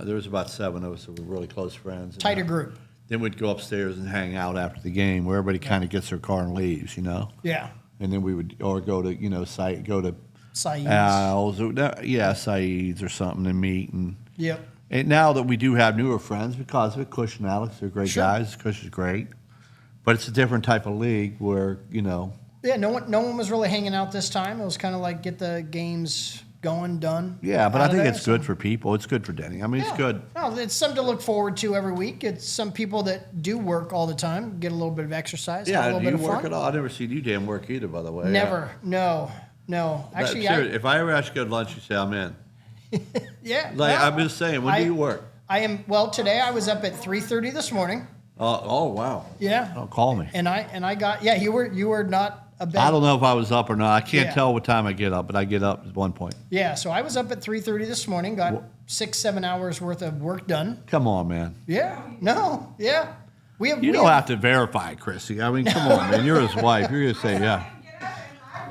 There was about 7 of us that were really close friends. And, Tighter group. Then we'd go upstairs and hang out after the game where everybody kind of gets their car and leaves, Yeah. And then we would, or go to, go to Saeed's. Al's, Saeed's or something and meet. Yep. And now that we do have newer friends because of it, Cush and Alex, they're great Sure. guys. Cush is great. But it's a different type of league where, Yeah, no one was really hanging out this time. It was kind of like get the games going, done. Yeah, but I out of think there, it's so- good for people. It's good for Denny. I mean, it's Yeah. good. No, it's something to look forward to every week. It's some people that do work all the time, get a little bit of exercise, have a Yeah, little do bit you of work fun. at all? I've never seen you damn work either, by the way. Never. No. Actually, If I ever ask you to go to lunch, you say I'm in. yeah. Like, no, I'm just saying, when do you work? I am. Well, today I was up at 3:30 this morning. Oh, wow. Yeah. Oh, call me. And I got. Yeah, you were not a bed. I don't know if I was up or not. I can't Yeah. tell what time I get up, but I get up at one point. Yeah. So I was up at 3:30 this morning. Got 6-7 hours worth of work done. Come on, man. Yeah. No. Yeah. We have. You we don't have- have to verify, Chrissy. I mean, come on, man. You're his wife. You're going to say, yeah.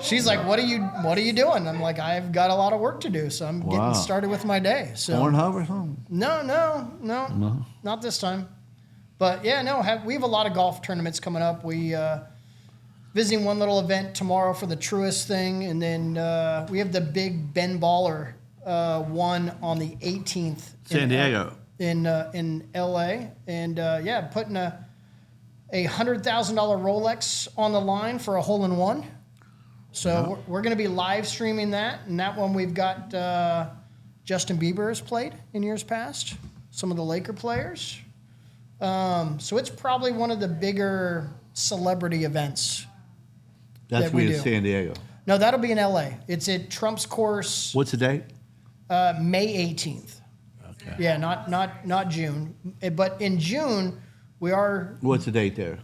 She's like, "What are you doing?" I'm like, "I've got a lot of work to do, so I'm Wow. getting started with my day." So Pornhub or something? no, not this time. But yeah, no, we have a lot of golf tournaments coming up. We visiting one little event tomorrow for the Truist thing, and then we have the big Ben Baller one on the 18th. San Diego. In LA, and yeah, putting a $100,000 Rolex on the line for a hole in one. So we're going to be live streaming that, and that one we've got Justin Bieber has played in years past, some of the Laker players. So it's probably one of the bigger celebrity events. That's that we me in do. San Diego. No, that'll be in LA. It's at Trump's Course, What's the date? May 18th. Okay. Yeah, not June, but in June we are. What's the date there?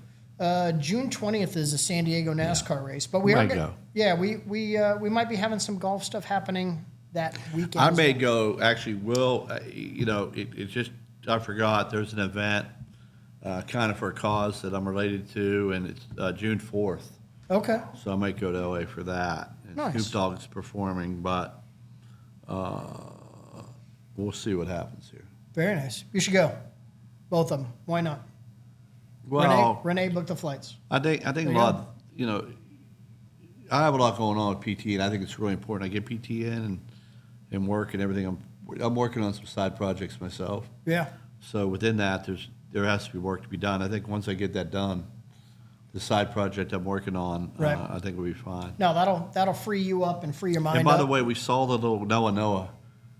June 20th is the San Diego NASCAR race, but we Might are go. Yeah, we might be having some golf stuff happening that weekend. I as may well. go, actually, will, it's just, I forgot, there's an event kind of for a cause that I'm related to, and it's June 4th. Okay. So I might go to LA for that. And Nice. Snoop Dogg's performing, but we'll see what happens here. Very nice. You should go. Both of them. Why not? Well, Renee booked the flights. I think There a you lot, go. I have a lot going on with PT, and I think it's really important. I get PT in and work and everything. I'm working on some side projects myself. Yeah. So within that, there has to be work to be done. I think once I get that done, the side project I'm working on, Right. I think we'll be fine. No, that'll free you up and free your mind And by up. the way, we saw the little Noah.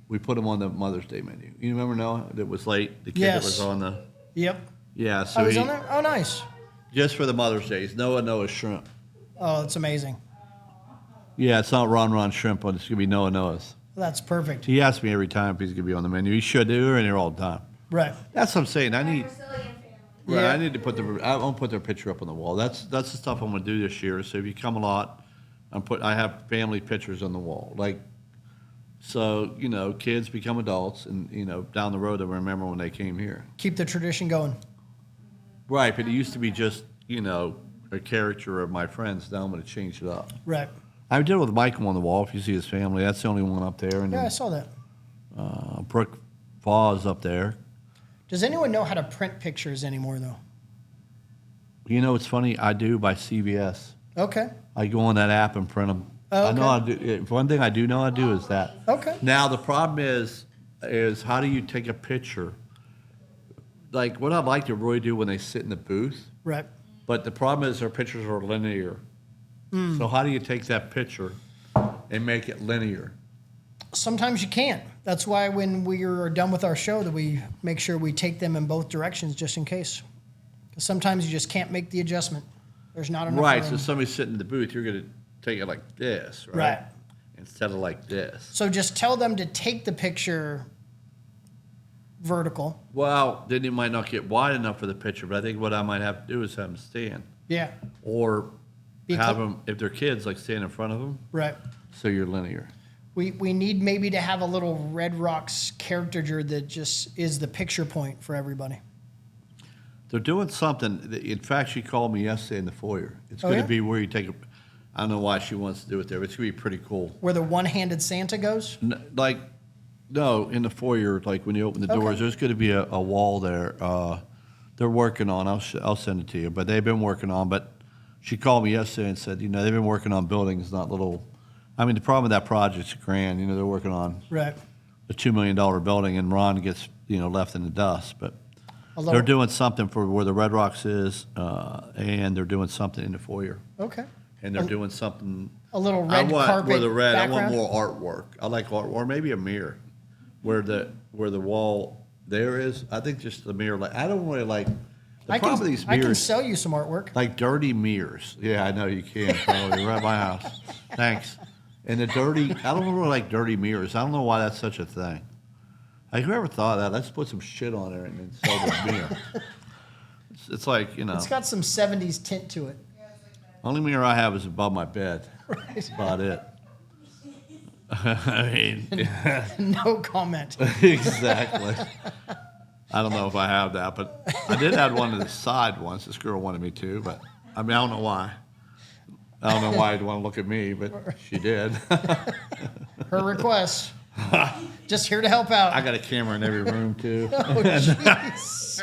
We put him on the Mother's Day menu. You remember Noah that was late? The kid that Yes. was on the. Yep. Yeah, so I was he, on there. Oh, nice. just for the Mother's Day, it's Noah's shrimp. Oh, that's amazing. Yeah, it's not Ron shrimp, but it's gonna be Noah's. That's perfect. He asks me every time if he's gonna be on the menu. He should do. We're in here all the time. Right. That's what I'm saying. I need. Brazilian family. Right, Yeah. I need to put I won't put their picture up on the wall. That's the stuff I'm gonna do this year. So if you come a lot, I have family pictures on the wall. Like, so kids become adults, and down the road they'll remember when they came here. Keep the tradition going. Right, but it used to be just a character of my friends. Now I'm gonna change it up. Right. I did it with Michael on the wall. If you see his family, that's the only one up there, and Yeah, I then, saw that. Brooke Faw's up there. Does anyone know how to print pictures anymore, though? It's funny. I do by CVS. Okay. I go on that app and print them. Oh, I know how to do. One thing I do know how to do is that. Okay. Now the problem is how do you take a picture? Like what I'd like to really do when they sit in the booth, Right. but the problem is their pictures are linear. So how do you take that picture and make it linear? Sometimes you can't. That's why when we are done with our show, that we make sure we take them in both directions just in case. Because sometimes you just can't make the adjustment. There's not enough Right. room. So somebody's sitting in the booth, you're going to take it like this, right? Right. Instead of like this. So just tell them to take the picture vertical. Well, then you might not get wide enough for the picture, but I think what I might have to do is have them stand. Yeah. Or Be have cl- them, if they're kids, like stand in front of them, Right. so you're linear. We need maybe to have a little Red Rocks character that just is the picture point for everybody. They're doing something. In fact, she called me yesterday in the foyer. It's Oh, going to yeah? be where you take a. I don't know why she wants to do it there, but it's going to be pretty cool. Where the one-handed Santa goes? No, in the foyer, like when you open the doors, Okay. there's going to be a wall there. They're working on. I'll send it to you, but they've been working on. But she called me yesterday and said, they've been working on buildings, not little. I mean, the problem with that project's grand. They're working on Right. a $2 million building, and Ron gets left in the dust. But Although- they're doing something for where the Red Rocks is, and they're doing something in the foyer. Okay. and they're doing something. A little I red want carpet where the red. background. I want more artwork. I like art, or maybe a mirror, where the wall there is. I think just the mirror. Like I don't really like the problem with these I can mirrors. sell you some artwork. Like dirty mirrors. Yeah, I know you can. Probably right at my house. Thanks. And the dirty. I don't really like dirty mirrors. I don't know why that's such a thing. Like whoever thought of that? Let's put some shit on there and then sell the mirror. It's like It's got some 70s tint to it. Only mirror I have is above my bed. Right. That's about it. I mean, No comment. exactly. I don't know if I have that, but I did have one to the side once. This girl wanted me to, but I mean, I don't know why. I don't know why I'd want to look at me, but she did. Her request. Just here to help out. I got a camera in every room, too. Oh, jeez.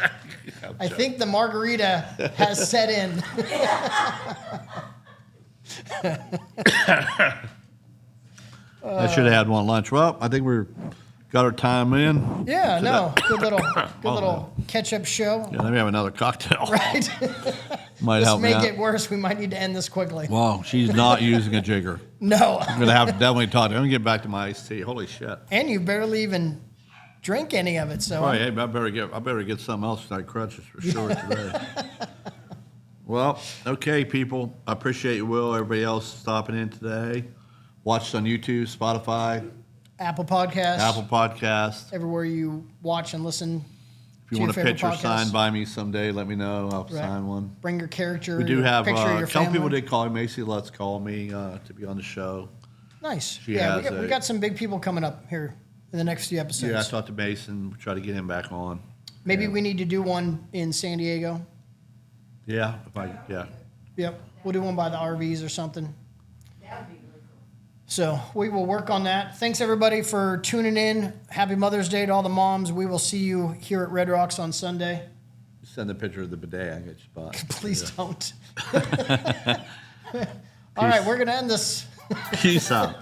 I think the margarita has set in. I should have had one lunch. Well, I think we're got our time in. Yeah, no, good little catch-up show. Yeah, let me have another cocktail. Right. Might This help me may out. get worse. We might need to end this quickly. Wow, she's not using a jigger. No. I'm gonna have to definitely talk to her. Let me get back to my iced tea. Holy shit. And you barely even drink any of it, so. Right, hey, I better get something else tonight, crutches for sure today. Well, okay, people. I appreciate you, Will. Everybody else stopping in today. Watch us on YouTube, Spotify, Apple Podcasts. Apple Podcasts. Everywhere you watch and listen. If you to want a your favorite picture podcasts. signed by me someday, let me know. I'll Right. sign one. Bring your character. We do have picture of a your couple family. people did call me. Macy Lutz called me to be on the show. Nice. She Yeah, has we got some big people coming up here in the next few episodes. Yeah, I talked to Mason. We'll try to get him back on. Maybe we need to do one in San Diego. Yeah, Yep. We'll do one by the RVs or something. So we will work on that. Thanks everybody for tuning in. Happy Mother's Day to all the moms. We will see you here at Red Rocks on Sunday. Send a picture of the bidet. I get your spot. Please don't. All right, we're going to end this. Peace out.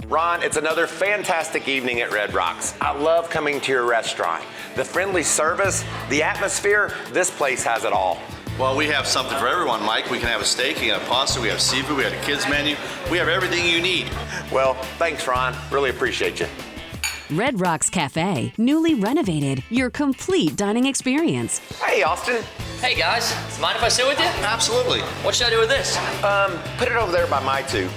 Ron, it's another fantastic evening at Red Rocks. I love coming to your restaurant. The friendly service, the atmosphere, this place has it all. Well, we have something for everyone, Mike. We can have a steak, we can have pasta, we have seafood, we have a kids menu. We have everything you need. Well, thanks, Ron. Really appreciate you. Red Rocks Cafe, newly renovated, your complete dining experience. Hey, Austin. Hey guys, mind if I sit with you? Absolutely. What should I do with this? Put it over there by my two.